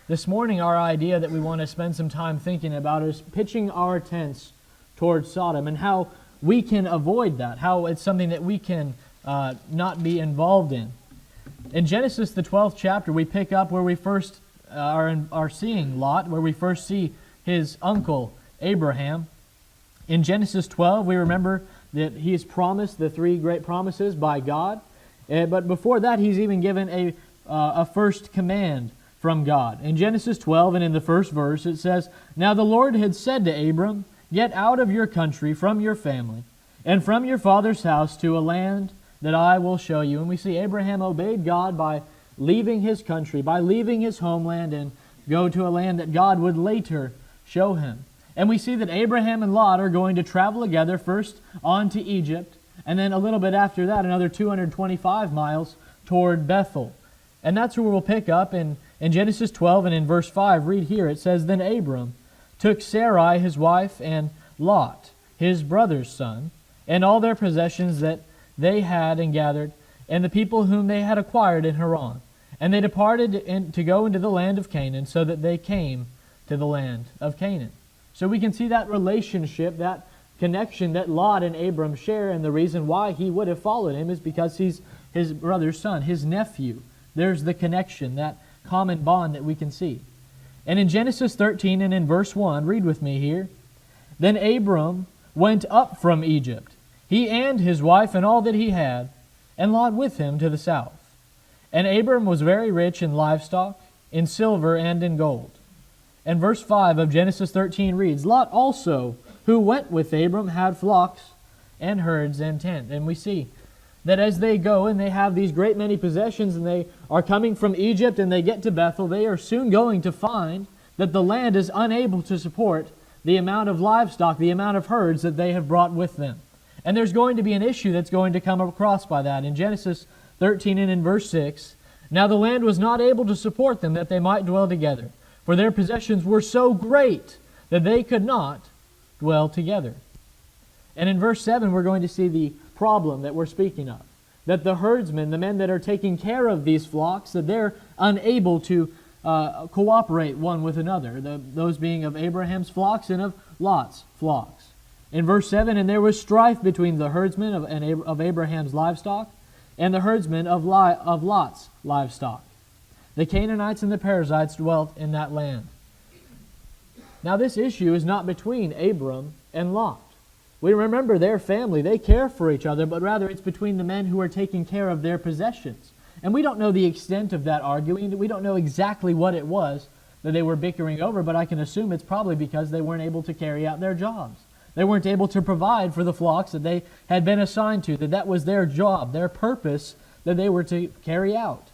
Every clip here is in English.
This morning, our idea that we want to spend some time thinking about is pitching our tents towards Sodom and how we can avoid that, how it's something that we can not be involved in. In Genesis, the 12th chapter, we pick up where we first are seeing Lot, where we first see his uncle Abraham. In Genesis 12, we remember that he is promised the three great promises by God. But before that, he's even given a first command from God. In Genesis 12 and in the first verse, it says, "Now the Lord had said to Abram, Get out of your country, from your family, and from your father's house to a land that I will show you." And we see Abraham obeyed God by leaving his country, by leaving his homeland, and go to a land that God would later show him. And we see that Abraham and Lot are going to travel together, first on to Egypt, and then a little bit after that, another 225 miles toward Bethel. And that's where we'll pick up in Genesis 12 and in verse 5. Read here, it says, "Then Abram took Sarai his wife and Lot, his brother's son, and all their possessions that they had and gathered, and the people whom they had acquired in Haran. And they departed to go into the land of Canaan, so that they came to the land of Canaan." So we can see that relationship, that connection that Lot and Abram share, and the reason why he would have followed him is because he's his brother's son, his nephew. There's the connection, that common bond that we can see. And in Genesis 13 and in verse 1, read with me here, "Then Abram went up from Egypt, he and his wife and all that he had, and Lot with him to the south. And Abram was very rich in livestock, in silver and in gold." And verse 5 of Genesis 13 reads, "Lot also, who went with Abram, had flocks and herds and tents." And we see that as they go and they have these great many possessions and they are coming from Egypt and they get to Bethel, they are soon going to find that the land is unable to support the amount of livestock, the amount of herds that they have brought with them. And there's going to be an issue that's going to come across by that. In Genesis 13 and in verse 6, "Now the land was not able to support them, that they might dwell together, for their possessions were so great that they could not dwell together." And in verse 7, we're going to see the problem that we're speaking of. That the herdsmen, the men that are taking care of these flocks, that they're unable to cooperate one with another, those being of Abraham's flocks and of Lot's flocks. In verse 7, "And there was strife between the herdsmen of Abraham's livestock and the herdsmen of Lot's livestock. The Canaanites and the Perizzites dwelt in that land." Now this issue is not between Abram and Lot. We remember their family, they care for each other, but rather it's between the men who are taking care of their possessions. And we don't know the extent of that arguing. We don't know exactly what it was that they were bickering over, but I can assume it's probably because they weren't able to carry out their jobs. They weren't able to provide for the flocks that they had been assigned to, that was their job, their purpose that they were to carry out.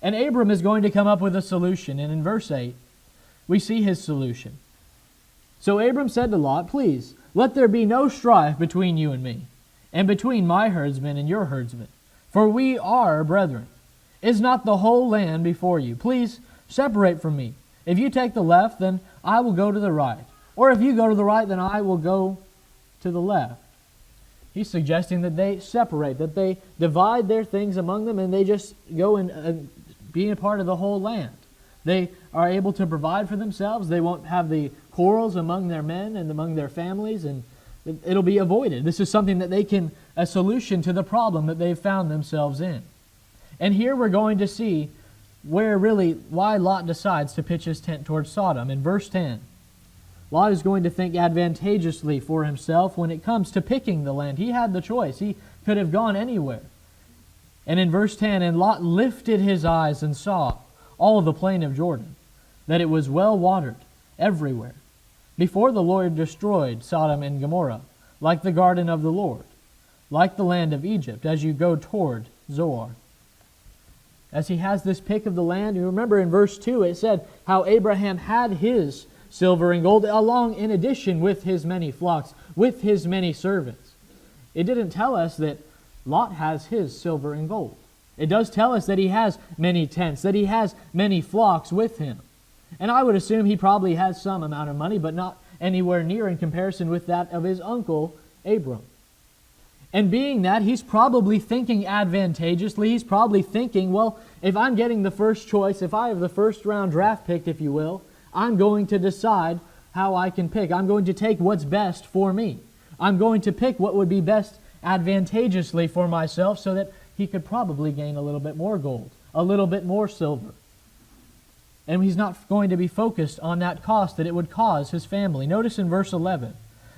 And Abram is going to come up with a solution, and in verse 8, we see his solution. "So Abram said to Lot, Please, let there be no strife between you and me, and between my herdsmen and your herdsmen, for we are brethren. Is not the whole land before you? Please separate from me. If you take the left, then I will go to the right. Or if you go to the right, then I will go to the left." He's suggesting that they separate, that they divide their things among them, and they just go and be a part of the whole land. They are able to provide for themselves. They won't have the quarrels among their men and among their families, and it'll be avoided. This is something that a solution to the problem that they've found themselves in. And here we're going to see why Lot decides to pitch his tent towards Sodom. In verse 10, Lot is going to think advantageously for himself when it comes to picking the land. He had the choice. He could have gone anywhere. And in verse 10, "And Lot lifted his eyes and saw all the plain of Jordan, that it was well watered everywhere, before the Lord destroyed Sodom and Gomorrah, like the garden of the Lord, like the land of Egypt, as you go toward Zoar." As he has this pick of the land, you remember in verse 2 it said how Abraham had his silver and gold along in addition with his many flocks, with his many servants. It didn't tell us that Lot has his silver and gold. It does tell us that he has many tents, that he has many flocks with him. And I would assume he probably has some amount of money, but not anywhere near in comparison with that of his uncle Abram. And being that, he's probably thinking advantageously. He's probably thinking, well, if I'm getting the first choice, if I have the first round draft pick, if you will, I'm going to decide how I can pick. I'm going to take what's best for me. I'm going to pick what would be best advantageously for myself so that he could probably gain a little bit more gold, a little bit more silver. And he's not going to be focused on that cost that it would cause his family. Notice in verse 11,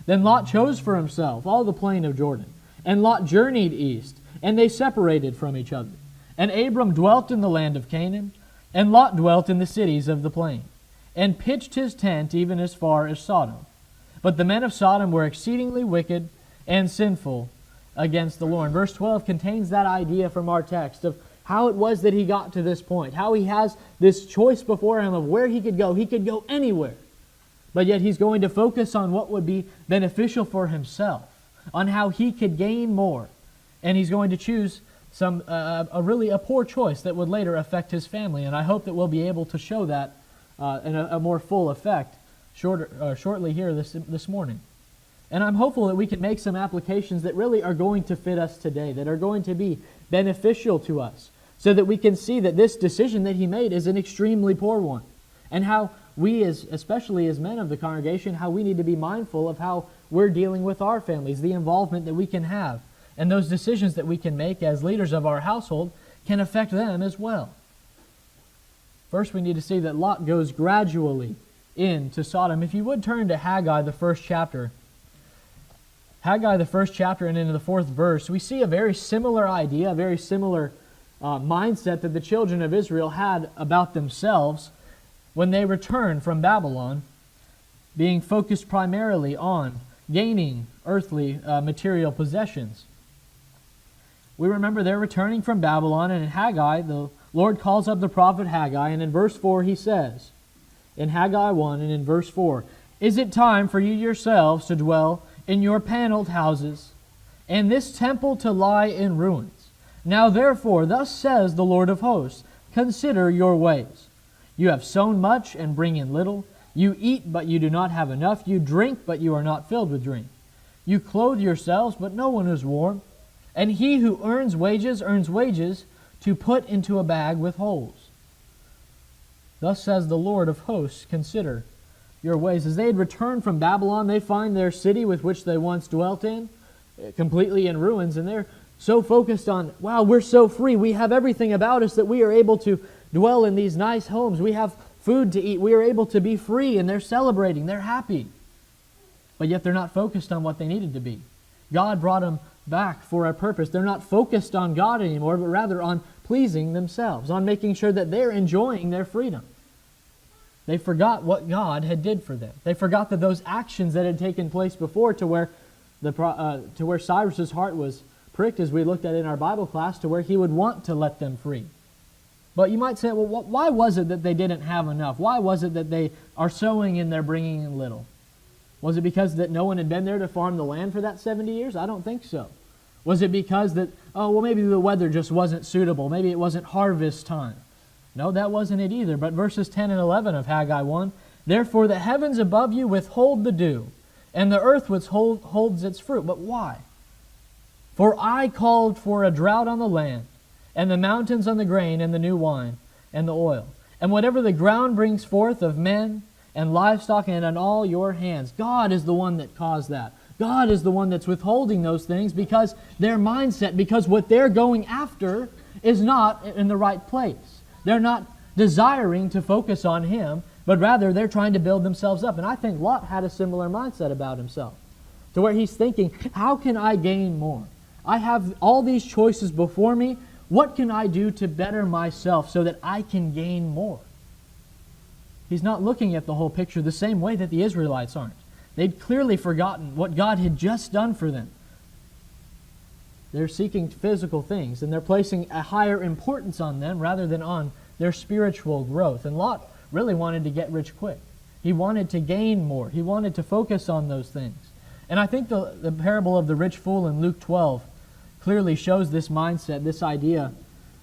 then Lot chose for himself all the plain of Jordan, and Lot journeyed east, and they separated from each other. And Abram dwelt in the land of Canaan, and Lot dwelt in the cities of the plain, and pitched his tent even as far as Sodom. But the men of Sodom were exceedingly wicked and sinful against the Lord. Verse 12 contains that idea from our text of how it was that he got to this point, how he has this choice before him of where he could go. He could go anywhere, but yet he's going to focus on what would be beneficial for himself, on how he could gain more, and he's going to choose a poor choice that would later affect his family. And I hope that we'll be able to show that in a more full effect shortly here this morning. And I'm hopeful that we can make some applications that really are going to fit us today, that are going to be beneficial to us, so that we can see that this decision that he made is an extremely poor one, and how we, especially as men of the congregation, how we need to be mindful of how we're dealing with our families, the involvement that we can have, and those decisions that we can make as leaders of our household can affect them as well. First, we need to see that Lot goes gradually into Sodom. If you would turn to Haggai, the first chapter. Haggai, the first chapter, and into the 4th verse, we see a very similar idea, a very similar mindset that the children of Israel had about themselves when they returned from Babylon, being focused primarily on gaining earthly material possessions. We remember they're returning from Babylon, and in Haggai, the Lord calls up the prophet Haggai, and in verse 4 he says, in Haggai 1 and in verse 4, "Is it time for you yourselves to dwell in your paneled houses, and this temple to lie in ruins? Now therefore, thus says the Lord of hosts, consider your ways. You have sown much and bring in little. You eat, but you do not have enough. You drink, but you are not filled with drink. You clothe yourselves, but no one is warm. And he who earns wages to put into a bag with holes. Thus says the Lord of hosts, consider your ways." As they had returned from Babylon, they find their city with which they once dwelt in completely in ruins, and they're so focused on, wow, we're so free. We have everything about us that we are able to dwell in these nice homes. We have food to eat. We are able to be free, and they're celebrating. They're happy. But yet they're not focused on what they needed to be. God brought them back for a purpose. They're not focused on God anymore, but rather on pleasing themselves, on making sure that they're enjoying their freedom. They forgot what God had did for them. They forgot that those actions that had taken place before to where Cyrus's heart was pricked, as we looked at in our Bible class, to where he would want to let them free. But you might say, well, why was it that they didn't have enough? Why was it that they are sowing and they're bringing in little? Was it because that no one had been there to farm the land for that 70 years? I don't think so. Was it because that, maybe the weather just wasn't suitable. Maybe it wasn't harvest time. No, that wasn't it either. But verses 10 and 11 of Haggai 1, "Therefore the heavens above you withhold the dew, and the earth holds its fruit." But why? "For I called for a drought on the land, and the mountains on the grain, and the new wine, and the oil. And whatever the ground brings forth of men and livestock, and on all your hands." God is the one that caused that. God is the one that's withholding those things because their mindset, because what they're going after is not in the right place. They're not desiring to focus on Him, but rather they're trying to build themselves up. And I think Lot had a similar mindset about himself, to where he's thinking, how can I gain more? I have all these choices before me. What can I do to better myself so that I can gain more? He's not looking at the whole picture the same way that the Israelites aren't. They'd clearly forgotten what God had just done for them. They're seeking physical things, and they're placing a higher importance on them rather than on their spiritual growth. And Lot really wanted to get rich quick. He wanted to gain more. He wanted to focus on those things. And I think the parable of the rich fool in Luke 12 clearly shows this mindset, this idea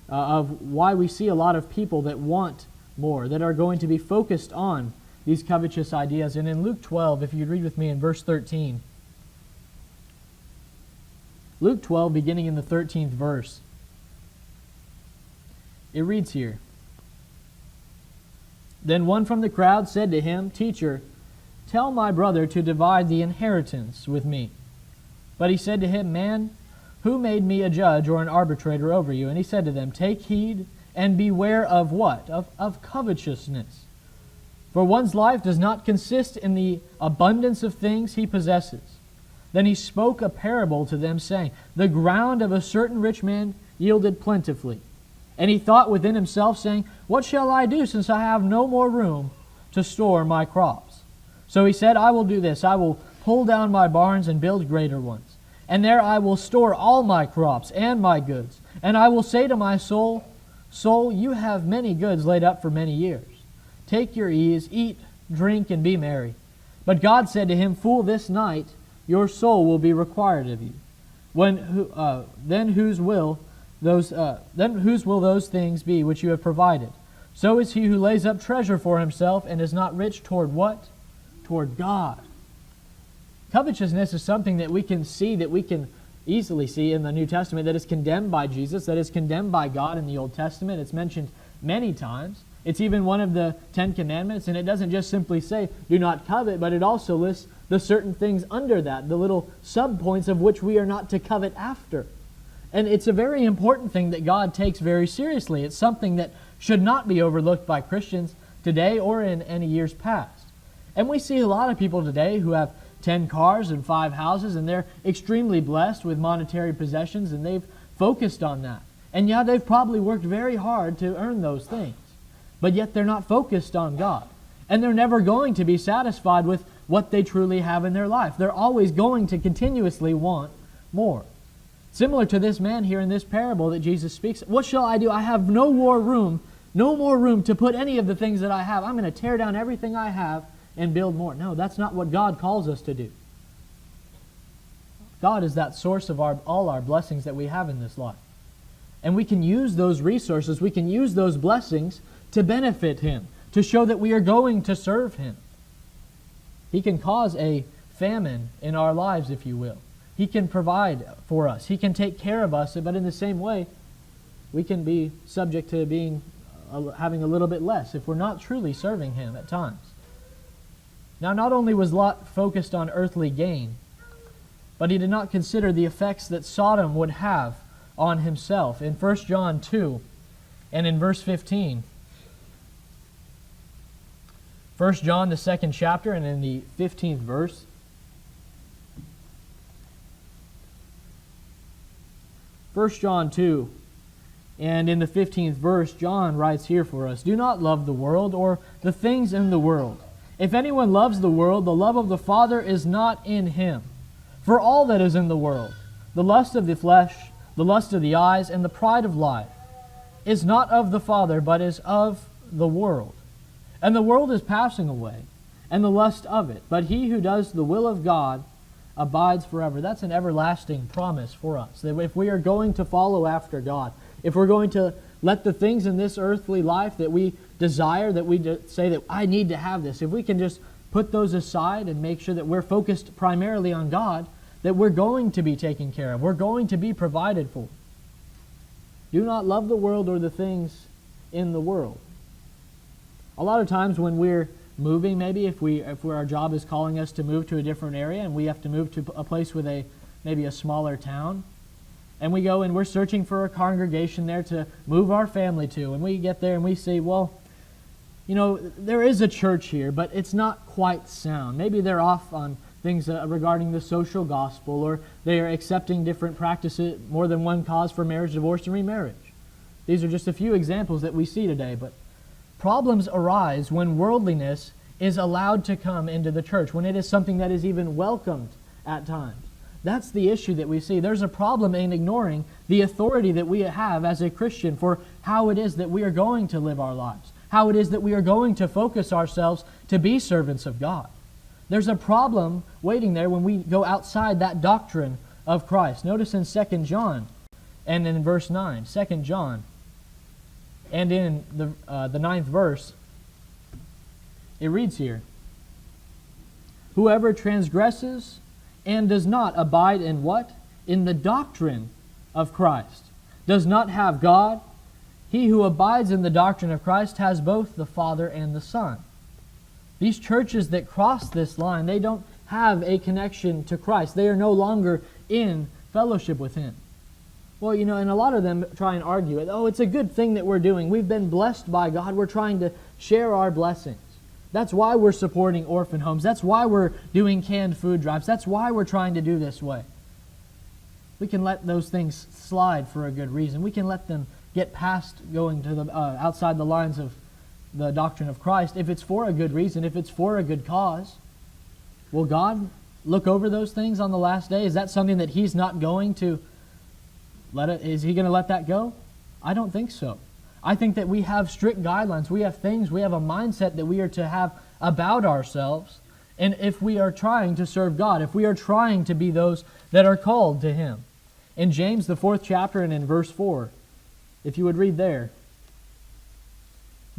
of why we see a lot of people that want more, that are going to be focused on these covetous ideas. And in Luke 12, if you'd read with me in verse 13, Luke 12, beginning in the 13th verse. It reads here, "Then one from the crowd said to him, 'Teacher, tell my brother to divide the inheritance with me.' But he said to him, 'Man, who made me a judge or an arbitrator over you?' And he said to them, 'Take heed and beware of what? Of covetousness. For one's life does not consist in the abundance of things he possesses.' Then he spoke a parable to them, saying, 'The ground of a certain rich man yielded plentifully. And he thought within himself, saying, What shall I do, since I have no more room to store my crops? So he said, I will do this. I will pull down my barns and build greater ones. And there I will store all my crops and my goods. And I will say to my soul, Soul, you have many goods laid up for many years. Take your ease, eat, drink, and be merry.' But God said to him, 'Fool, this night your soul will be required of you. Then whose will those things be which you have provided? So is he who lays up treasure for himself and is not rich toward what? Toward God." Covetousness is something that we can see, that we can easily see in the New Testament, that is condemned by Jesus, that is condemned by God in the Old Testament. It's mentioned many times. It's even one of the 10 Commandments, and it doesn't just simply say, do not covet, but it also lists the certain things under that, the little sub-points of which we are not to covet after. And it's a very important thing that God takes very seriously. It's something that should not be overlooked by Christians today or in any years past. And we see a lot of people today who have 10 cars and 5 houses, and they're extremely blessed with monetary possessions, and they've focused on that. And yeah, they've probably worked very hard to earn those things. But yet they're not focused on God. And they're never going to be satisfied with what they truly have in their life. They're always going to continuously want more. Similar to this man here in this parable that Jesus speaks, what shall I do? I have no more room to put any of the things that I have. I'm going to tear down everything I have and build more. No, that's not what God calls us to do. God is that source of all our blessings that we have in this life. And we can use those resources, we can use those blessings to benefit Him, to show that we are going to serve Him. He can cause a famine in our lives, if you will. He can provide for us. He can take care of us, but in the same way, we can be subject to having a little bit less if we're not truly serving Him at times. Now, not only was Lot focused on earthly gain, but he did not consider the effects that Sodom would have on himself. In 1 John 2 and in verse 15, 1 John, the 2nd chapter, and in the 15th verse, 1 John 2, and in the 15th verse, John writes here for us, "Do not love the world or the things in the world. If anyone loves the world, the love of the Father is not in him. For all that is in the world, the lust of the flesh, the lust of the eyes, and the pride of life, is not of the Father, but is of the world. And the world is passing away, and the lust of it. But he who does the will of God abides forever." That's an everlasting promise for us. That if we are going to follow after God, if we're going to let the things in this earthly life that we desire, that we say that I need to have this, if we can just put those aside and make sure that we're focused primarily on God, that we're going to be taken care of. We're going to be provided for. Do not love the world or the things in the world. A lot of times when we're moving, maybe if our job is calling us to move to a different area and we have to move to a place with maybe a smaller town, and we go and we're searching for a congregation there to move our family to, and we get there and we say, well, there is a church here, but it's not quite sound. Maybe they're off on things regarding the social gospel, or they are accepting different practices, more than one cause for marriage, divorce, and remarriage. These are just a few examples that we see today, but problems arise when worldliness is allowed to come into the church, when it is something that is even welcomed at times. That's the issue that we see. There's a problem in ignoring the authority that we have as a Christian for how it is that we are going to live our lives, how it is that we are going to focus ourselves to be servants of God. There's a problem waiting there when we go outside that doctrine of Christ. Notice in 2 John and in verse 9, 2 John, and in the 9th verse, it reads here, "Whoever transgresses and does not abide in what? in the doctrine of Christ does not have God. He who abides in the doctrine of Christ has both the Father and the Son. These churches that cross this line, they don't have a connection to Christ. They are no longer in fellowship with Him. Well, and a lot of them try and argue it. Oh, it's a good thing that we're doing. We've been blessed by God. We're trying to share our blessings. That's why we're supporting orphan homes. That's why we're doing canned food drives. That's why we're trying to do this way. We can let those things slide for a good reason. We can let them get past going to the outside the lines of the doctrine of Christ if it's for a good reason, if it's for a good cause. Will God look over those things on the last day? Is that something that He's not going to is He going to let that go? I don't think so. I think that we have strict guidelines. We have things, we have a mindset that we are to have about ourselves. And if we are trying to serve God, if we are trying to be those that are called to Him. In James, the 4th chapter, and in verse 4, if you would read there.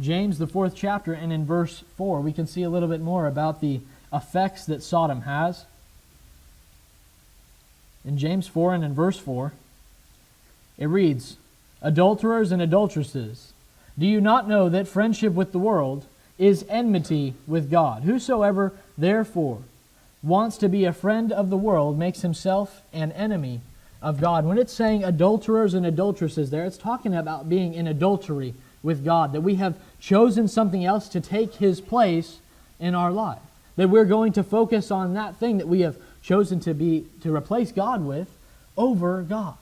James, the 4th chapter, and in verse 4, we can see a little bit more about the effects that Sodom has. In James 4 and in verse 4, it reads, "Adulterers and adulteresses, do you not know that friendship with the world is enmity with God? Whosoever, therefore, wants to be a friend of the world makes himself an enemy of God." When it's saying adulterers and adulteresses there, it's talking about being in adultery with God, that we have chosen something else to take His place in our life, that we're going to focus on that thing that we have chosen to replace God with over God,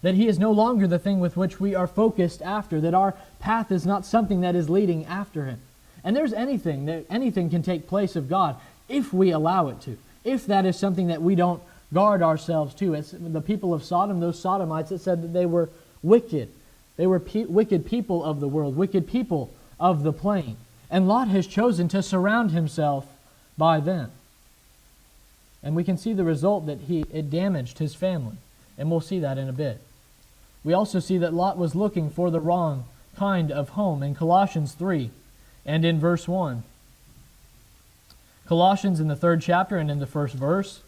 that He is no longer the thing with which we are focused after, that our path is not something that is leading after Him. And there's anything can take place of God if we allow it to, if that is something that we don't guard ourselves to. It's the people of Sodom, those Sodomites, it said that they were wicked. They were wicked people of the world, wicked people of the plain. And Lot has chosen to surround himself by them. And we can see the result that it damaged his family. And we'll see that in a bit. We also see that Lot was looking for the wrong kind of home in Colossians 3 and in verse 1. Colossians in the 3rd chapter and in the 1st verse.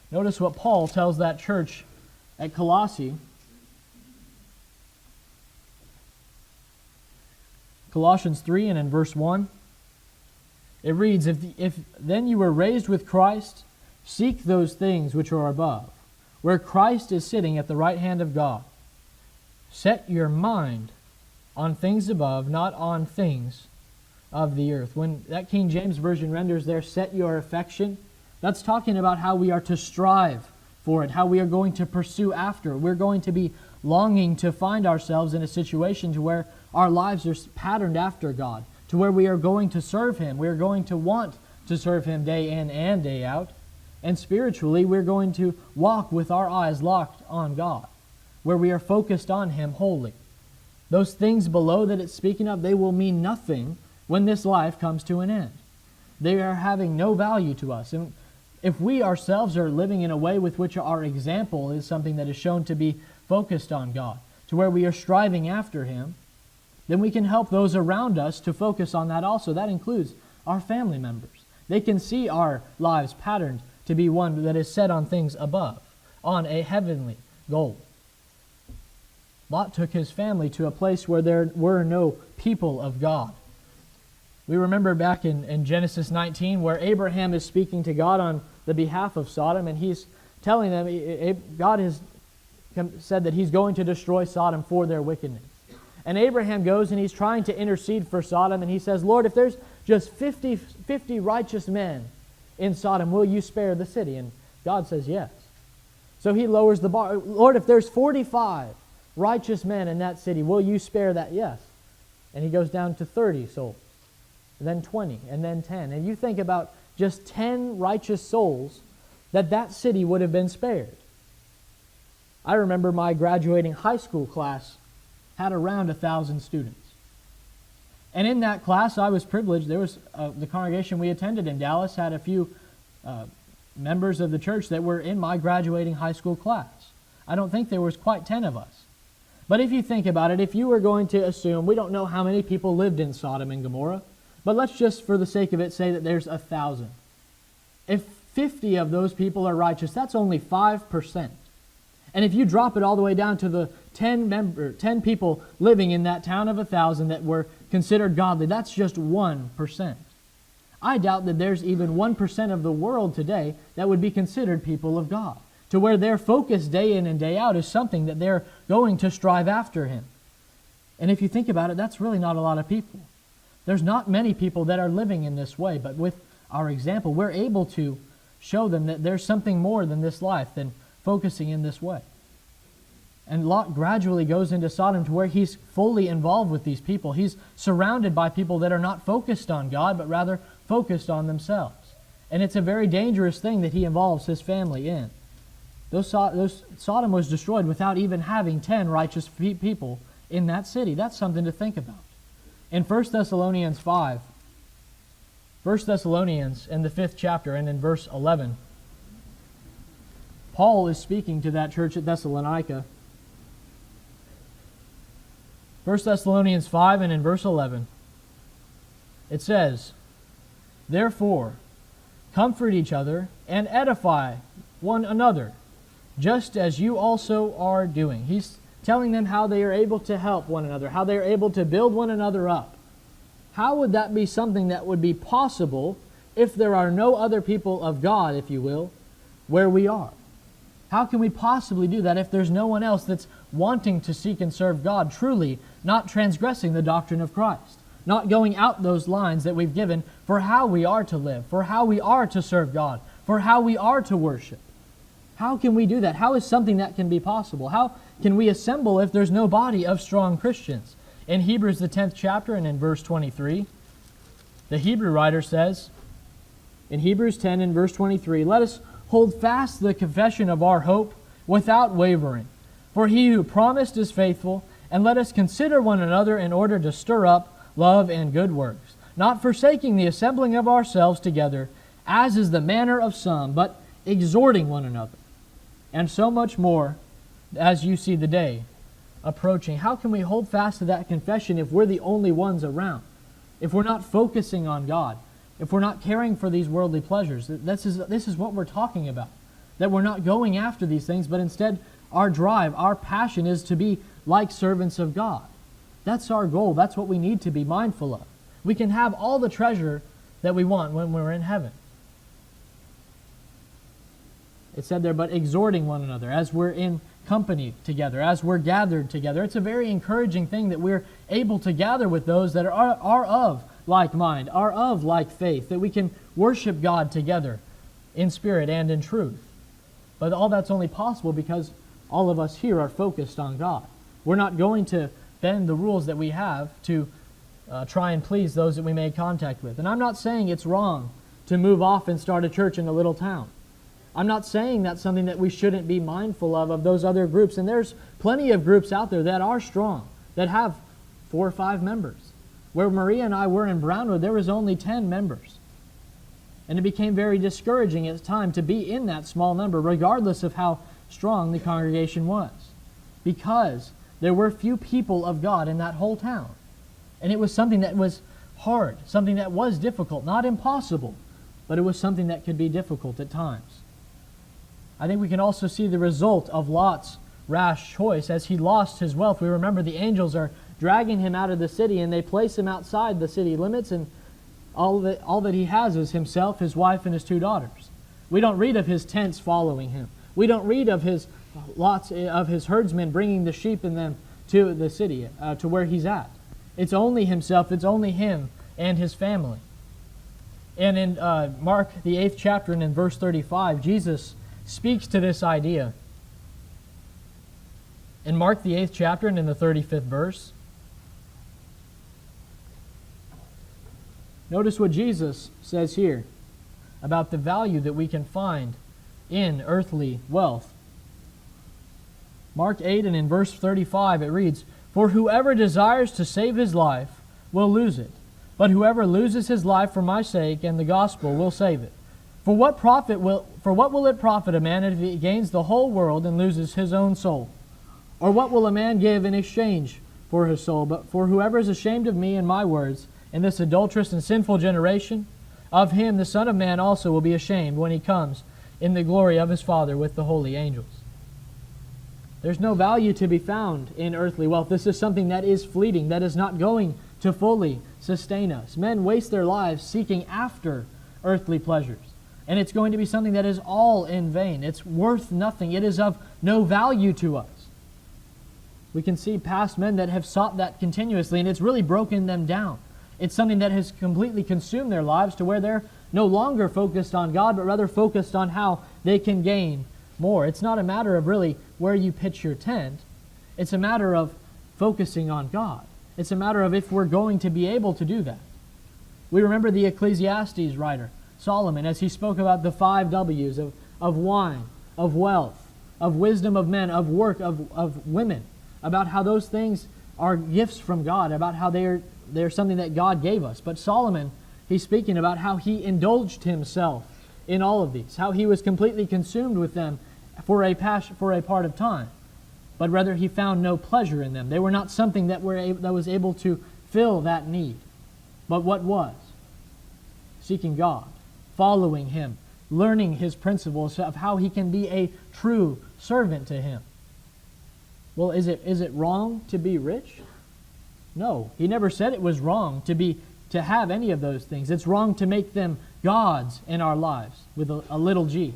Notice what Paul tells that church at Colossae. Colossians 3 and in verse 1. It reads, If then you were raised with Christ, seek those things which are above, where Christ is sitting at the right hand of God. Set your mind on things above, not on things of the earth. When that King James Version renders there, set your affection, that's talking about how we are to strive for it, how we are going to pursue after. We're going to be longing to find ourselves in a situation to where our lives are patterned after God, to where we are going to serve Him. We are going to want to serve Him day in and day out. And spiritually, we're going to walk with our eyes locked on God, where we are focused on Him wholly. Those things below that it's speaking of, they will mean nothing when this life comes to an end. They are having no value to us. And if we ourselves are living in a way with which our example is something that is shown to be focused on God, to where we are striving after Him, then we can help those around us to focus on that also. That includes our family members. They can see our lives patterned to be one that is set on things above, on a heavenly goal. Lot took his family to a place where there were no people of God. We remember back in Genesis 19 where Abraham is speaking to God on the behalf of Sodom, and he's telling them, God has said that He's going to destroy Sodom for their wickedness. And Abraham goes and he's trying to intercede for Sodom, and he says, Lord, if there's just 50 righteous men in Sodom, will you spare the city? And God says yes. So he lowers the bar. Lord, if there's 45 righteous men in that city, will you spare that? Yes. And he goes down to 30 souls, and then 20, and then 10. And you think about just 10 righteous souls that city would have been spared. I remember my graduating high school class had around 1,000 students. And in that class, I was privileged. There was the congregation we attended in Dallas had a few members of the church that were in my graduating high school class. I don't think there was quite 10 of us. But if you think about it, if you were going to assume, we don't know how many people lived in Sodom and Gomorrah, but let's just, for the sake of it, say that there's 1,000. If 50 of those people are righteous, that's only 5%. And if you drop it all the way down to the 10 people living in that town of 1,000 that were considered godly, that's just 1%. I doubt that there's even 1% of the world today that would be considered people of God, to where their focus day in and day out is something that they're going to strive after Him. And if you think about it, that's really not a lot of people. There's not many people that are living in this way, but with our example, we're able to show them that there's something more than this life, than focusing in this way. And Lot gradually goes into Sodom to where he's fully involved with these people. He's surrounded by people that are not focused on God, but rather focused on themselves. And it's a very dangerous thing that he involves his family in. Sodom was destroyed without even having 10 righteous people in that city. That's something to think about. In 1 Thessalonians 5, 1 Thessalonians in the 5th chapter and in verse 11, Paul is speaking to that church at Thessalonica. 1 Thessalonians 5 and in verse 11, it says, "Therefore, comfort each other and edify one another, just as you also are doing." He's telling them how they are able to help one another, how they are able to build one another up. How would that be something that would be possible if there are no other people of God, if you will, where we are? How can we possibly do that if there's no one else that's wanting to seek and serve God, truly not transgressing the doctrine of Christ, not going out those lines that we've given for how we are to live, for how we are to serve God, for how we are to worship? How can we do that? How is something that can be possible? How can we assemble if there's no body of strong Christians? In Hebrews, the 10th chapter, and in verse 23, the Hebrew writer says, in Hebrews 10 and verse 23, "Let us hold fast the confession of our hope without wavering. For he who promised is faithful, and let us consider one another in order to stir up love and good works, not forsaking the assembling of ourselves together, as is the manner of some, but exhorting one another. And so much more as you see the day approaching." How can we hold fast to that confession if we're the only ones around? If we're not focusing on God? If we're not caring for these worldly pleasures? This is what we're talking about. That we're not going after these things, but instead our drive, our passion is to be like servants of God. That's our goal. That's what we need to be mindful of. We can have all the treasure that we want when we're in heaven. It said there, but exhorting one another as we're in company together, as we're gathered together. It's a very encouraging thing that we're able to gather with those that are of like mind, are of like faith, that we can worship God together in spirit and in truth. But all that's only possible because all of us here are focused on God. We're not going to bend the rules that we have to try and please those that we make contact with. And I'm not saying it's wrong to move off and start a church in a little town. I'm not saying that's something that we shouldn't be mindful of those other groups. And there's plenty of groups out there that are strong, that have 4 or 5 members. Where Maria and I were in Brownwood, there was only 10 members. And it became very discouraging at the time to be in that small number, regardless of how strong the congregation was. Because there were few people of God in that whole town. And it was something that was hard, something that was difficult, not impossible, but it was something that could be difficult at times. I think we can also see the result of Lot's rash choice as he lost his wealth. We remember the angels are dragging him out of the city, and they place him outside the city limits, and all that he has is himself, his wife, and his 2 daughters. We don't read of his tents following him. We don't read of his herdsmen bringing the sheep and them to the city, to where he's at. It's only himself, it's only him and his family. And in Mark, the 8th chapter, and in verse 35, Jesus speaks to this idea. In Mark, the 8th chapter, and in the 35th verse, notice what Jesus says here about the value that we can find in earthly wealth. Mark 8 and in verse 35 it reads, "For whoever desires to save his life will lose it, but whoever loses his life for my sake and the gospel will save it. For what will it profit a man if he gains the whole world and loses his own soul? Or what will a man give in exchange for his soul? But for whoever is ashamed of me and my words in this adulterous and sinful generation, Of him the Son of Man also will be ashamed when he comes in the glory of his Father with the holy angels. There's no value to be found in earthly wealth. This is something that is fleeting, that is not going to fully sustain us. Men waste their lives seeking after earthly pleasures. And it's going to be something that is all in vain. It's worth nothing. It is of no value to us. We can see past men that have sought that continuously, and it's really broken them down. It's something that has completely consumed their lives to where they're no longer focused on God, but rather focused on how they can gain more. It's not a matter of really where you pitch your tent. It's a matter of focusing on God. It's a matter of if we're going to be able to do that. We remember the Ecclesiastes writer, Solomon, as he spoke about the 5 W's of wine, of wealth, of wisdom of men, of work, of women, about how those things are gifts from God, about how they're something that God gave us. But Solomon, he's speaking about how he indulged himself in all of these, how he was completely consumed with them for a part of time, but rather he found no pleasure in them. They were not something that was able to fill that need. But what was? Seeking God, following Him, learning His principles of how he can be a true servant to Him. Well, is it wrong to be rich? No, he never said it was wrong to have any of those things. It's wrong to make them gods in our lives with a little g.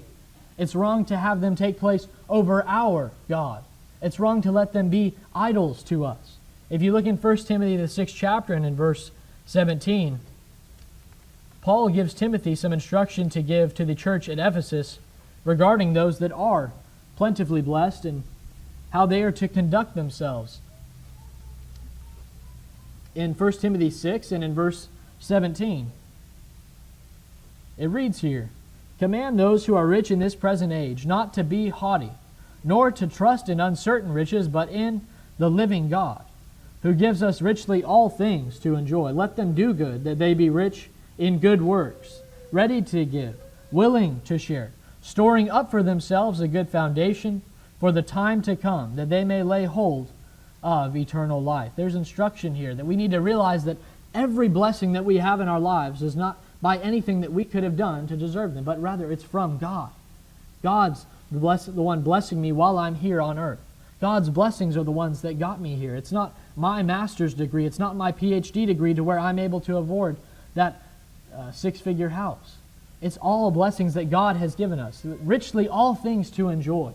It's wrong to have them take place over our God. It's wrong to let them be idols to us. If you look in 1 Timothy, the 6th chapter, and in verse 17, Paul gives Timothy some instruction to give to the church at Ephesus regarding those that are plentifully blessed and how they are to conduct themselves. In 1 Timothy 6 and in verse 17, it reads here, "Command those who are rich in this present age not to be haughty, nor to trust in uncertain riches, but in the living God, who gives us richly all things to enjoy. Let them do good, that they be rich in good works, ready to give, willing to share, storing up for themselves a good foundation for the time to come, that they may lay hold of eternal life." There's instruction here that we need to realize that every blessing that we have in our lives is not by anything that we could have done to deserve them, but rather it's from God. God's the one blessing me while I'm here on earth. God's blessings are the ones that got me here. It's not my master's degree. It's not my PhD degree to where I'm able to afford that 6-figure house. It's all blessings that God has given us. Richly all things to enjoy.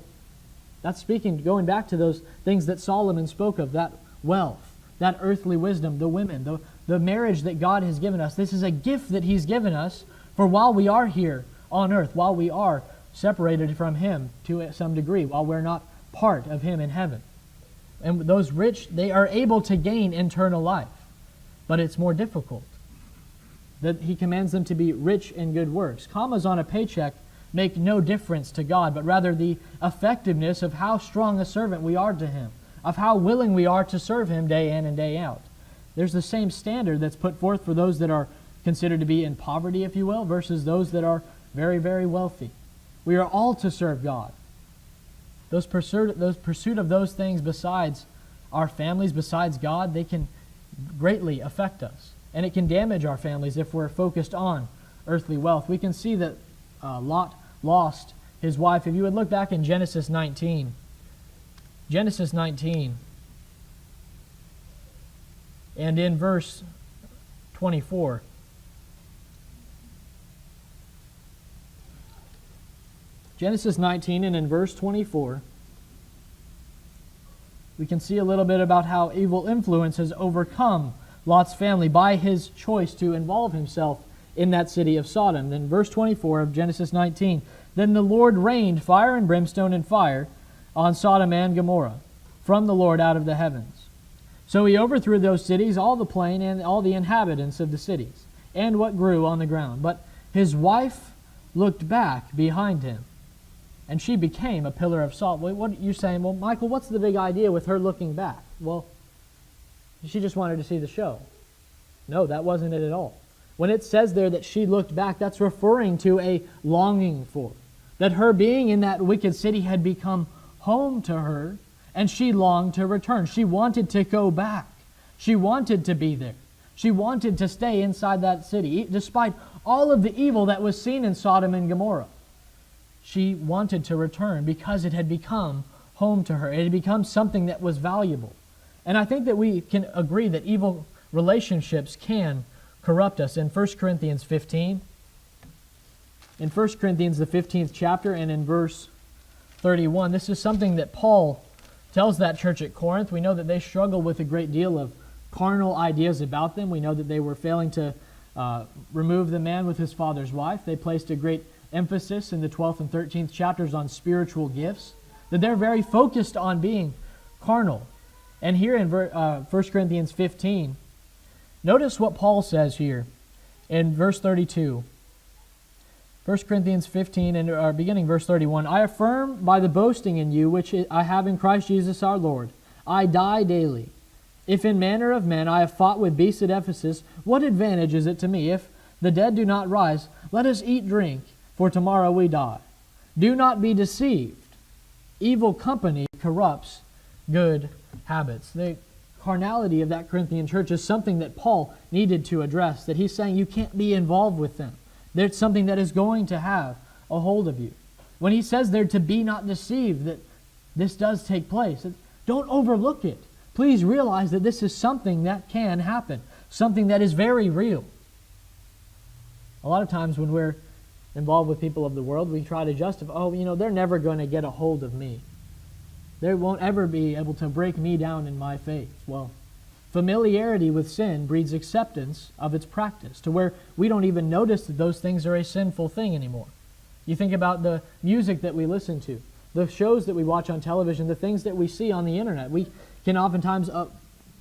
That's going back to those things that Solomon spoke of, that wealth, that earthly wisdom, the women, the marriage that God has given us. This is a gift that He's given us for while we are here on earth, while we are separated from Him to some degree, while we're not part of Him in heaven. And those rich, they are able to gain eternal life, but it's more difficult. That He commands them to be rich in good works. Commas on a paycheck make no difference to God, but rather the effectiveness of how strong a servant we are to Him, of how willing we are to serve Him day in and day out. There's the same standard that's put forth for those that are considered to be in poverty, if you will, versus those that are very, very wealthy. We are all to serve God. Those pursuit of those things besides our families, besides God, they can greatly affect us. And it can damage our families if we're focused on earthly wealth. We can see that Lot lost his wife. If you would look back in Genesis 19, and in verse 24, Genesis 19 and in verse 24, we can see a little bit about how evil influence has overcome Lot's family by his choice to involve himself in that city of Sodom. In verse 24 of Genesis 19, "Then the Lord rained fire and brimstone and fire on Sodom and Gomorrah from the Lord out of the heavens. So He overthrew those cities, all the plain, and all the inhabitants of the cities, and what grew on the ground. But His wife looked back behind Him, and she became a pillar of salt." Well, what you're saying, well, Michael, what's the big idea with her looking back? Well, she just wanted to see the show. No, that wasn't it at all. When it says there that she looked back, that's referring to a longing for. That her being in that wicked city had become home to her, and she longed to return. She wanted to go back. She wanted to be there. She wanted to stay inside that city, despite all of the evil that was seen in Sodom and Gomorrah. She wanted to return because it had become home to her. It had become something that was valuable. And I think that we can agree that evil relationships can corrupt us. In 1 Corinthians 15, in 1 Corinthians, the 15th chapter, and in verse 31, this is something that Paul tells that church at Corinth. We know that they struggle with a great deal of carnal ideas about them. We know that they were failing to remove the man with his father's wife. They placed a great emphasis in the 12th and 13th chapters on spiritual gifts, that they're very focused on being carnal. And here in 1 Corinthians 15, notice what Paul says here in verse 32. 1 Corinthians 15, and beginning verse 31, I affirm by the boasting in you which I have in Christ Jesus our Lord, I die daily. If in manner of men I have fought with beasts at Ephesus, what advantage is it to me? If the dead do not rise, let us eat, drink, for tomorrow we die. Do not be deceived. Evil company corrupts good habits. The carnality of that Corinthian church is something that Paul needed to address, that he's saying you can't be involved with them. There's something that is going to have a hold of you. When he says there to be not deceived, that this does take place, don't overlook it. Please realize that this is something that can happen, something that is very real. A lot of times when we're involved with people of the world, we try to justify, they're never going to get a hold of me. They won't ever be able to break me down in my faith. Well, familiarity with sin breeds acceptance of its practice, to where we don't even notice that those things are a sinful thing anymore. You think about the music that we listen to, the shows that we watch on television, the things that we see on the internet. We can oftentimes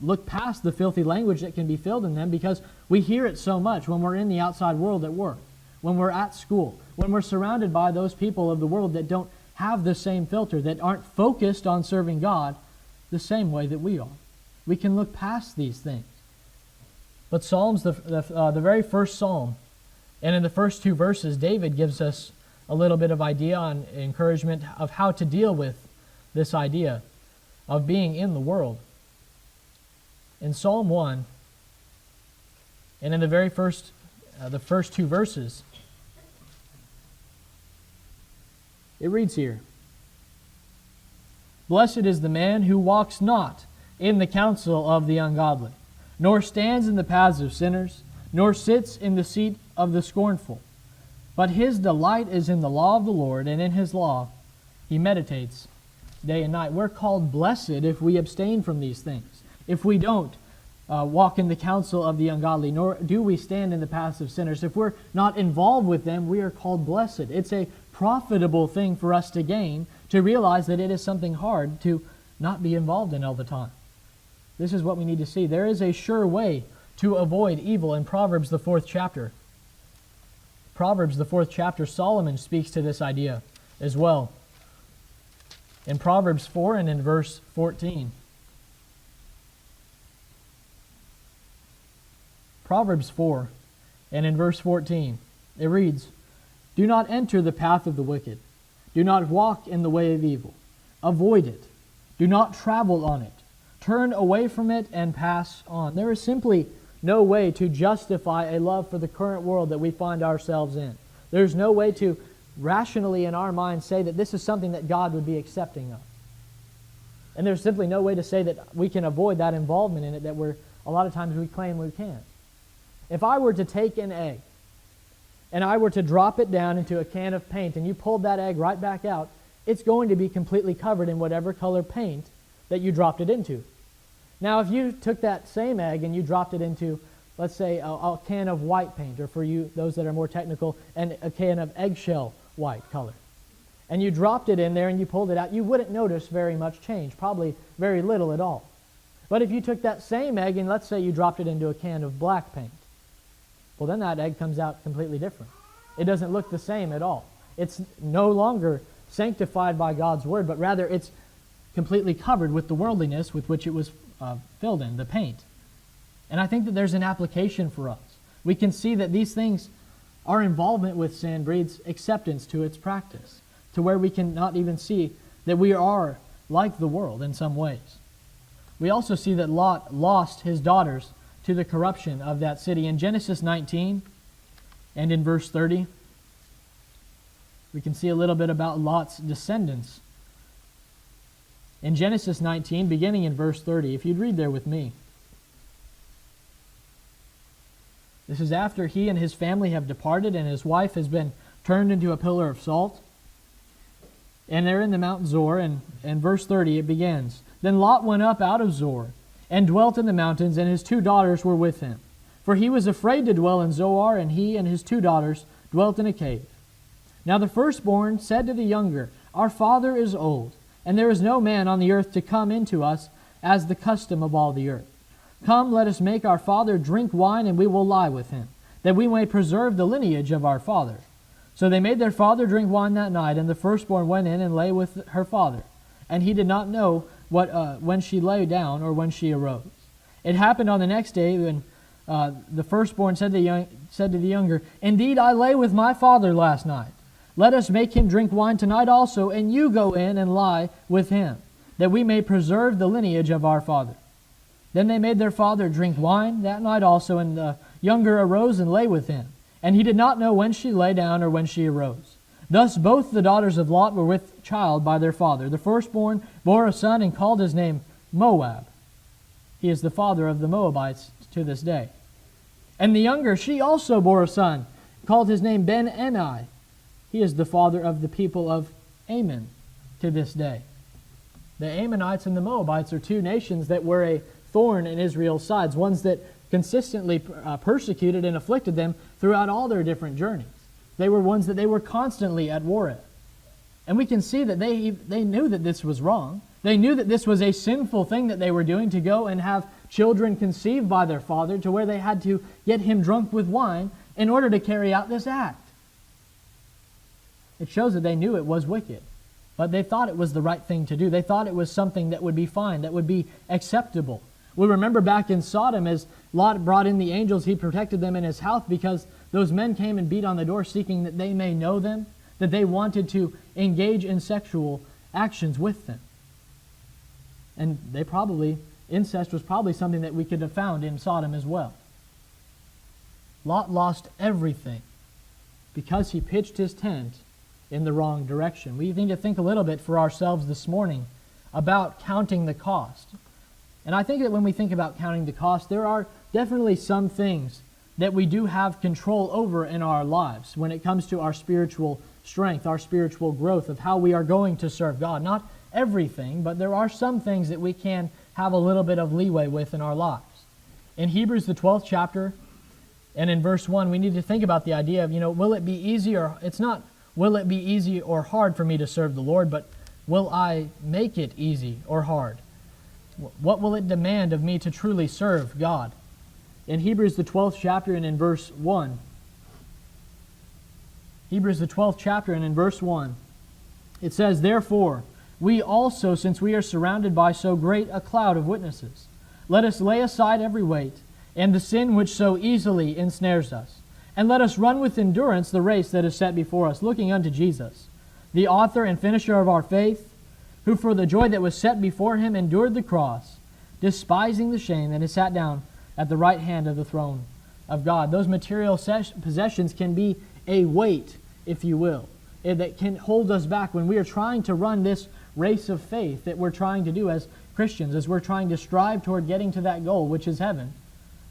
look past the filthy language that can be filled in them because we hear it so much when we're in the outside world at work, when we're at school, when we're surrounded by those people of the world that don't have the same filter, that aren't focused on serving God the same way that we are. We can look past these things. But Psalms, the very first Psalm, and in the first two verses, David gives us a little bit of idea on encouragement of how to deal with this idea of being in the world. In Psalm 1, and in the very first, the first two verses, it reads here, Blessed is the man who walks not in the counsel of the ungodly, nor stands in the paths of sinners, nor sits in the seat of the scornful. But his delight is in the law of the Lord, and in his law he meditates day and night. We're called blessed if we abstain from these things. If we don't walk in the counsel of the ungodly, nor do we stand in the paths of sinners. If we're not involved with them, we are called blessed. It's a profitable thing for us to gain, to realize that it is something hard to not be involved in all the time. This is what we need to see. There is a sure way to avoid evil in Proverbs, the 4th chapter. Proverbs, the 4th chapter, Solomon speaks to this idea as well. In Proverbs 4 and in verse 14. Proverbs 4 and in verse 14, it reads, Do not enter the path of the wicked. Do not walk in the way of evil. Avoid it. Do not travel on it. Turn away from it and pass on. There is simply no way to justify a love for the current world that we find ourselves in. There's no way to rationally in our minds say that this is something that God would be accepting of. And there's simply no way to say that we can avoid that involvement in it that a lot of times we claim we can. If I were to take an egg and I were to drop it down into a can of paint and you pulled that egg right back out, it's going to be completely covered in whatever color paint that you dropped it into. Now, if you took that same egg and you dropped it into, let's say, a can of white paint, or for you, those that are more technical, and a can of eggshell white color, and you dropped it in there and you pulled it out, you wouldn't notice very much change, probably very little at all. But if you took that same egg and let's say you dropped it into a can of black paint, well, then that egg comes out completely different. It doesn't look the same at all. It's no longer sanctified by God's Word, but rather it's completely covered with the worldliness with which it was filled in, the paint. And I think that there's an application for us. We can see that these things, our involvement with sin breeds acceptance to its practice, to where we can not even see that we are like the world in some ways. We also see that Lot lost his daughters to the corruption of that city. In Genesis 19 and in verse 30, we can see a little bit about Lot's descendants. In Genesis 19, beginning in verse 30, if you'd read there with me. This is after he and his family have departed and his wife has been turned into a pillar of salt. And they're in the Mount Zor, and in verse 30 it begins, Then Lot went up out of Zor, and dwelt in the mountains, and his 2 daughters were with him. For he was afraid to dwell in Zoar, and he and his 2 daughters dwelt in a cave. Now the firstborn said to the younger, Our father is old, and there is no man on the earth to come into us, as the custom of all the earth. Come, let us make our father drink wine, and we will lie with him, that we may preserve the lineage of our father. So they made their father drink wine that night, and the firstborn went in and lay with her father. And he did not know when she lay down or when she arose. It happened on the next day when the firstborn said to the younger, Indeed, I lay with my father last night. Let us make him drink wine tonight also, and you go in and lie with him, that we may preserve the lineage of our father. Then they made their father drink wine that night also, and the younger arose and lay with him. And he did not know when she lay down or when she arose. Thus both the daughters of Lot were with child by their father. The firstborn bore a son and called his name Moab. He is the father of the Moabites to this day. And the younger, she also bore a son, called his name Ben-Eni. He is the father of the people of Ammon to this day. The Ammonites and the Moabites are 2 nations that were a thorn in Israel's sides, ones that consistently persecuted and afflicted them throughout all their different journeys. They were ones that they were constantly at war at. And we can see that they knew that this was wrong. They knew that this was a sinful thing that they were doing, to go and have children conceived by their father, to where they had to get him drunk with wine in order to carry out this act. It shows that they knew it was wicked, but they thought it was the right thing to do. They thought it was something that would be fine, that would be acceptable. We remember back in Sodom, as Lot brought in the angels, he protected them in his house because those men came and beat on the door seeking that they may know them, that they wanted to engage in sexual actions with them. And incest was probably something that we could have found in Sodom as well. Lot lost everything because he pitched his tent in the wrong direction. We need to think a little bit for ourselves this morning about counting the cost. And I think that when we think about counting the cost, there are definitely some things that we do have control over in our lives when it comes to our spiritual strength, our spiritual growth, of how we are going to serve God. Not everything, but there are some things that we can have a little bit of leeway with in our lives. In Hebrews, the 12th chapter, and in verse 1, we need to think about the idea of, will it be easy will it be easy or hard for me to serve the Lord, but will I make it easy or hard? What will it demand of me to truly serve God? In Hebrews, the 12th chapter, and in verse 1, Hebrews, the 12th chapter, and in verse 1, it says, Therefore, we also, since we are surrounded by so great a cloud of witnesses, let us lay aside every weight, and the sin which so easily ensnares us, and let us run with endurance the race that is set before us, looking unto Jesus, the author and finisher of our faith, who for the joy that was set before him endured the cross, despising the shame, and is sat down at the right hand of the throne of God. Those material possessions can be a weight, if you will, that can hold us back when we are trying to run this race of faith that we're trying to do as Christians, as we're trying to strive toward getting to that goal, which is heaven.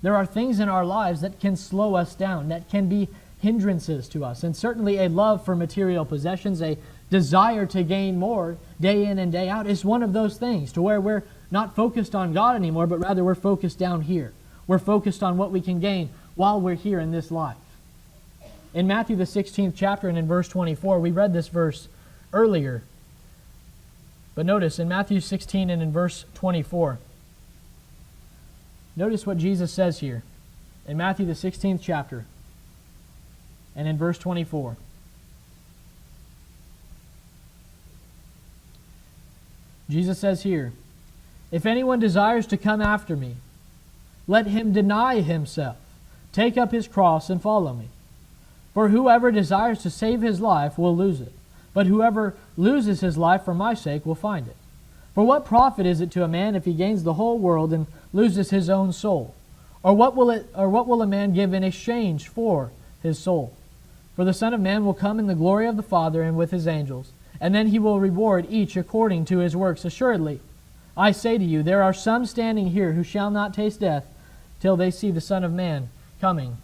There are things in our lives that can slow us down, that can be hindrances to us. And certainly a love for material possessions, a desire to gain more day in and day out, is one of those things, to where we're not focused on God anymore, but rather we're focused down here. We're focused on what we can gain while we're here in this life. In Matthew the 16th chapter and in verse 24, we read this verse earlier. But notice in Matthew 16 and in verse 24, notice what Jesus says here in Matthew the 16th chapter and in verse 24. Jesus says here, If anyone desires to come after me, let him deny himself, take up his cross, and follow me. For whoever desires to save his life will lose it, but whoever loses his life for my sake will find it. For what profit is it to a man if he gains the whole world and loses his own soul? Or what will a man give in exchange for his soul? For the Son of Man will come in the glory of the Father and with his angels, and then he will reward each according to his works. Assuredly, I say to you, there are some standing here who shall not taste death till they see the Son of Man coming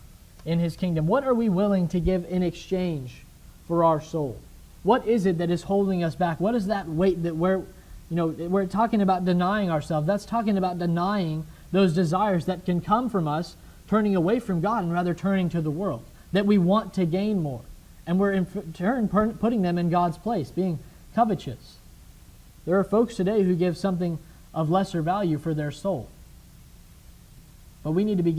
in his kingdom. What are we willing to give in exchange for our soul? What is it that is holding us back? What is that weight that we're talking about denying ourselves? That's talking about denying those desires that can come from us turning away from God and rather turning to the world, that we want to gain more. And we're in turn putting them in God's place, being covetous. There are folks today who give something of lesser value for their soul. But we need to be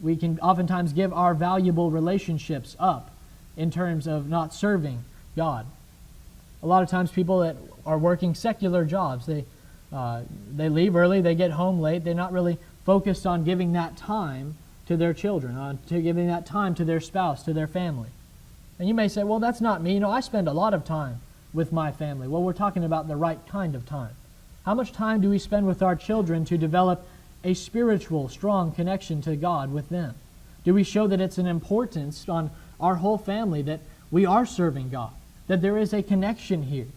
we can oftentimes give our valuable relationships up in terms of not serving God. A lot of times people that are working secular jobs, they leave early, they get home late, they're not really focused on giving that time to their children, to giving that time to their spouse, to their family. And you may say, well, that's not me. I spend a lot of time with my family. Well, we're talking about the right kind of time. How much time do we spend with our children to develop a spiritual, strong connection to God with them? Do we show that it's an importance on our whole family that we are serving God, that there is a connection here?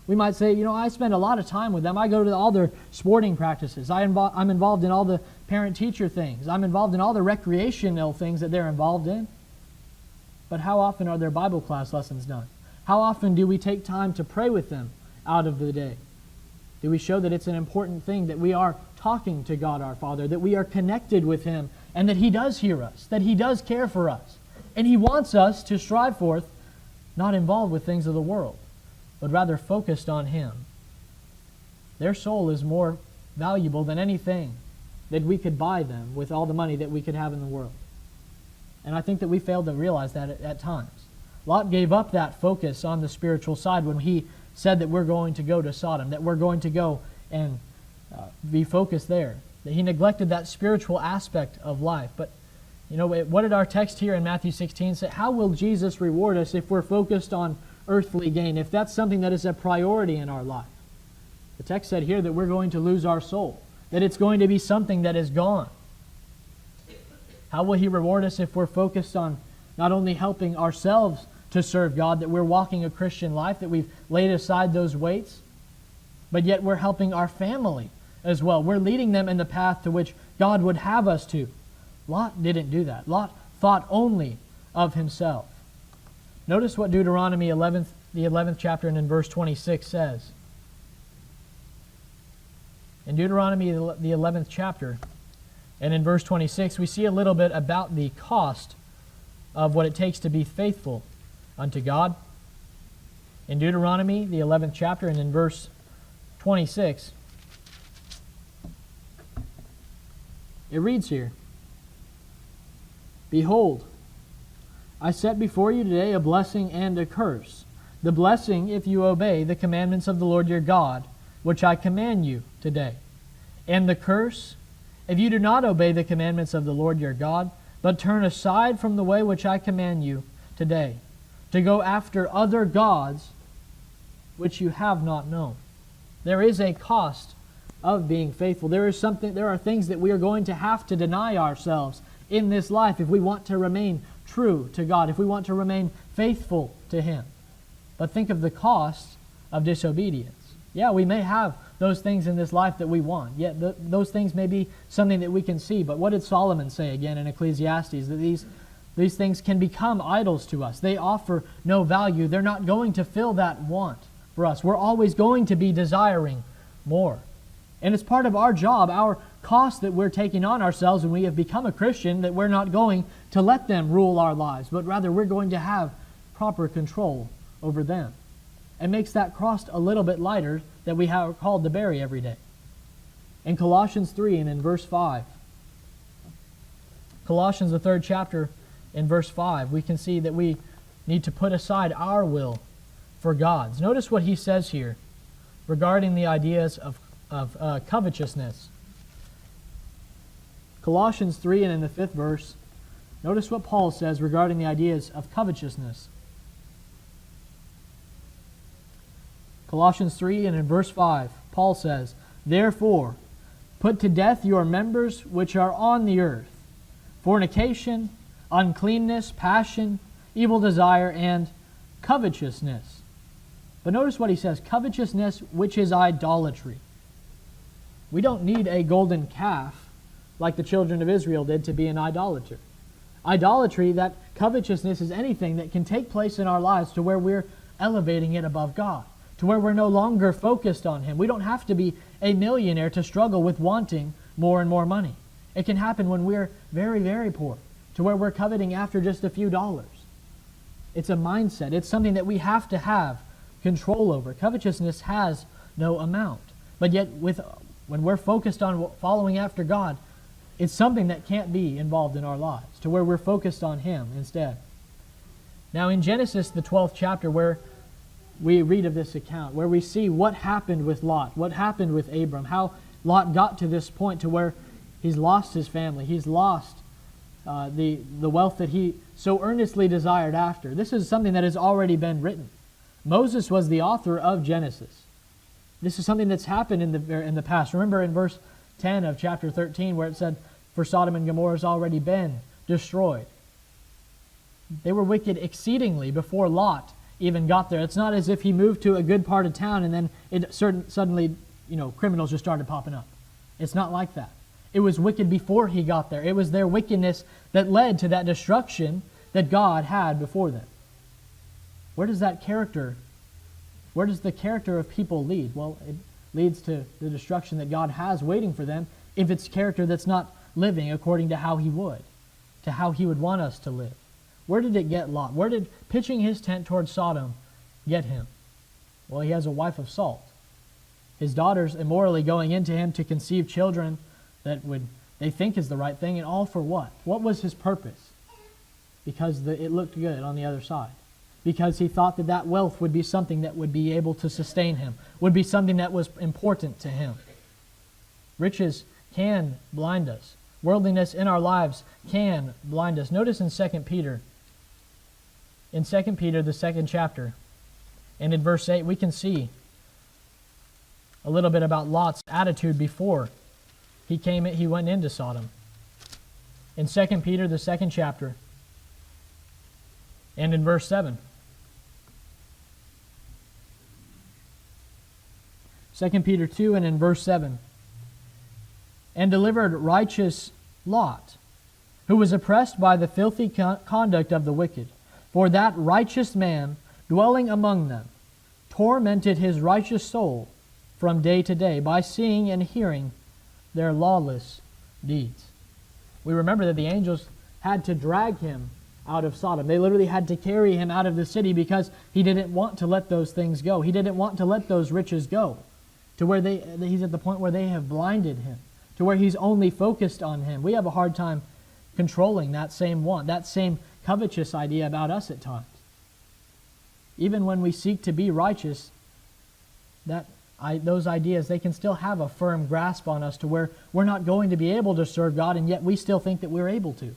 We might say, I spend a lot of time with them. I go to all their sporting practices. I'm involved in all the parent-teacher things. I'm involved in all the recreational things that they're involved in. But how often are their Bible class lessons done? How often do we take time to pray with them out of the day? Do we show that it's an important thing that we are talking to God our Father, that we are connected with Him, and that He does hear us, that He does care for us, and He wants us to strive forth, not involved with things of the world, but rather focused on Him? Their soul is more valuable than anything that we could buy them with all the money that we could have in the world. And I think that we fail to realize that at times. Lot gave up that focus on the spiritual side when he said that we're going to go to Sodom, that we're going to go and be focused there. That he neglected that spiritual aspect of life. But what did our text here in Matthew 16 say? How will Jesus reward us if we're focused on earthly gain, if that's something that is a priority in our life? The text said here that we're going to lose our soul, that it's going to be something that is gone. How will He reward us if we're focused on not only helping ourselves to serve God, that we're walking a Christian life, that we've laid aside those weights, but yet we're helping our family as well. We're leading them in the path to which God would have us to. Lot didn't do that. Lot thought only of himself. Notice what Deuteronomy the 11th chapter and in verse 26 says. In Deuteronomy the 11th chapter and in verse 26, we see a little bit about the cost of what it takes to be faithful unto God. In Deuteronomy, the 11th chapter, and in verse 26, it reads here, "Behold, I set before you today a blessing and a curse. The blessing, if you obey the commandments of the Lord your God, which I command you today. And the curse, if you do not obey the commandments of the Lord your God, but turn aside from the way which I command you today, to go after other gods which you have not known." There is a cost of being faithful. There are things that we are going to have to deny ourselves in this life if we want to remain true to God, if we want to remain faithful to Him. But think of the cost of disobedience. Yeah, we may have those things in this life that we want. Yet those things may be something that we can see. But what did Solomon say again in Ecclesiastes? That these things can become idols to us. They offer no value. They're not going to fill that want for us. We're always going to be desiring more. And it's part of our job, our cost that we're taking on ourselves when we have become a Christian, that we're not going to let them rule our lives, but rather we're going to have proper control over them. It makes that cost a little bit lighter that we are called to bear every day. In Colossians 3 and in verse 5, Colossians the 3rd chapter in verse 5, we can see that we need to put aside our will for God's. Notice what he says here regarding the ideas of covetousness. Colossians 3 and in the 5th verse, notice what Paul says regarding the ideas of covetousness. Colossians 3 and in verse 5, Paul says, "Therefore, Put to death your members which are on the earth, fornication, uncleanness, passion, evil desire, and covetousness. But notice what he says, covetousness, which is idolatry. We don't need a golden calf like the children of Israel did to be an idolater. Idolatry, that covetousness, is anything that can take place in our lives to where we're elevating it above God, to where we're no longer focused on Him. We don't have to be a millionaire to struggle with wanting more and more money. It can happen when we're very, very poor, to where we're coveting after just a few dollars. It's a mindset. It's something that we have to have control over. Covetousness has no amount. But yet, when we're focused on following after God, it's something that can't be involved in our lives, to where we're focused on Him instead. Now in Genesis, the 12th chapter, where we read of this account, where we see what happened with Lot, what happened with Abram, how Lot got to this point to where he's lost his family, he's lost the wealth that he so earnestly desired after. This is something that has already been written. Moses was the author of Genesis. This is something that's happened in the past. Remember in verse 10 of chapter 13 where it said, "For Sodom and Gomorrah has already been destroyed." They were wicked exceedingly before Lot even got there. It's not as if he moved to a good part of town and then suddenly, criminals just started popping up. It's not like that. It was wicked before he got there. It was their wickedness that led to that destruction that God had before them. Where does the character of people lead? Well, it leads to the destruction that God has waiting for them if it's character that's not living according to how He would want us to live. Where did it get Lot? Where did pitching his tent towards Sodom get him? Well, he has a wife of salt. His daughters immorally going into him to conceive children that they think is the right thing, and all for what? What was his purpose? Because it looked good on the other side. Because he thought that wealth would be something that would be able to sustain him, would be something that was important to him. Riches can blind us. Worldliness in our lives can blind us. Notice in 2 Peter, the 2nd chapter, and in verse 8, we can see a little bit about Lot's attitude before he went into Sodom. In 2 Peter, the 2nd chapter, and in verse 7. 2 Peter 2 and in verse 7. "And delivered righteous Lot, who was oppressed by the filthy conduct of the wicked. For that righteous man, dwelling among them, tormented his righteous soul from day to day by seeing and hearing their lawless deeds." We remember that the angels had to drag him out of Sodom. They literally had to carry him out of the city because he didn't want to let those things go. He didn't want to let those riches go, to where he's at the point where they have blinded him, to where he's only focused on him. We have a hard time controlling that same want, that same covetous idea about us at times. Even when we seek to be righteous, those ideas, they can still have a firm grasp on us to where we're not going to be able to serve God, and yet we still think that we're able to.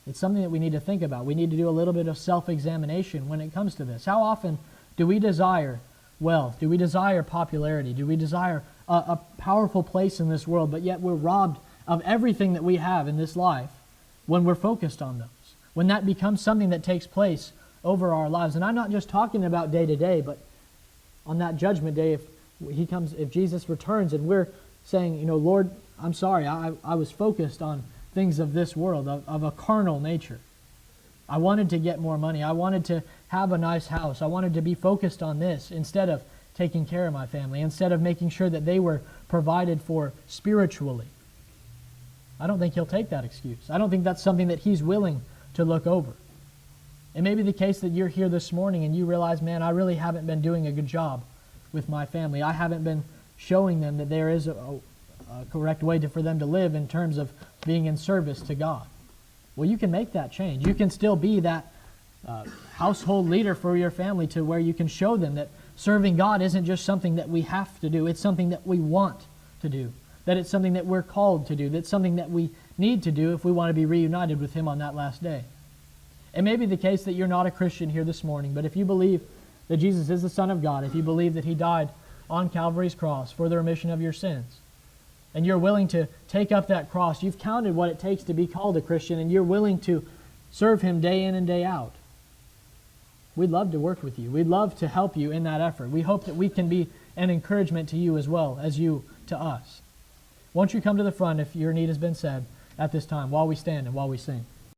It's something that we need to think about. We need to do a little bit of self-examination when it comes to this. How often do we desire wealth? Do we desire popularity? Do we desire a powerful place in this world, but yet we're robbed of everything that we have in this life when we're focused on those? When that becomes something that takes place over our lives. And I'm not just talking about day to day, but on that judgment day, if Jesus returns and we're saying, Lord, I'm sorry, I was focused on things of this world, of a carnal nature. I wanted to get more money. I wanted to have a nice house. I wanted to be focused on this instead of taking care of my family, instead of making sure that they were provided for spiritually. I don't think He'll take that excuse. I don't think that's something that He's willing to look over. It may be the case that you're here this morning and you realize, man, I really haven't been doing a good job with my family. I haven't been showing them that there is a correct way for them to live in terms of being in service to God. Well, you can make that change. You can still be that household leader for your family, to where you can show them that serving God isn't just something that we have to do. It's something that we want to do. That it's something that we're called to do. That's something that we need to do if we want to be reunited with Him on that last day. It may be the case that you're not a Christian here this morning, but if you believe that Jesus is the Son of God, if you believe that He died on Calvary's cross for the remission of your sins, and you're willing to take up that cross, you've counted what it takes to be called a Christian, and you're willing to serve Him day in and day out, we'd love to work with you. We'd love to help you in that effort. We hope that we can be an encouragement to you as well as you to us. Won't you come to the front if your need has been said at this time while we stand and while we sing?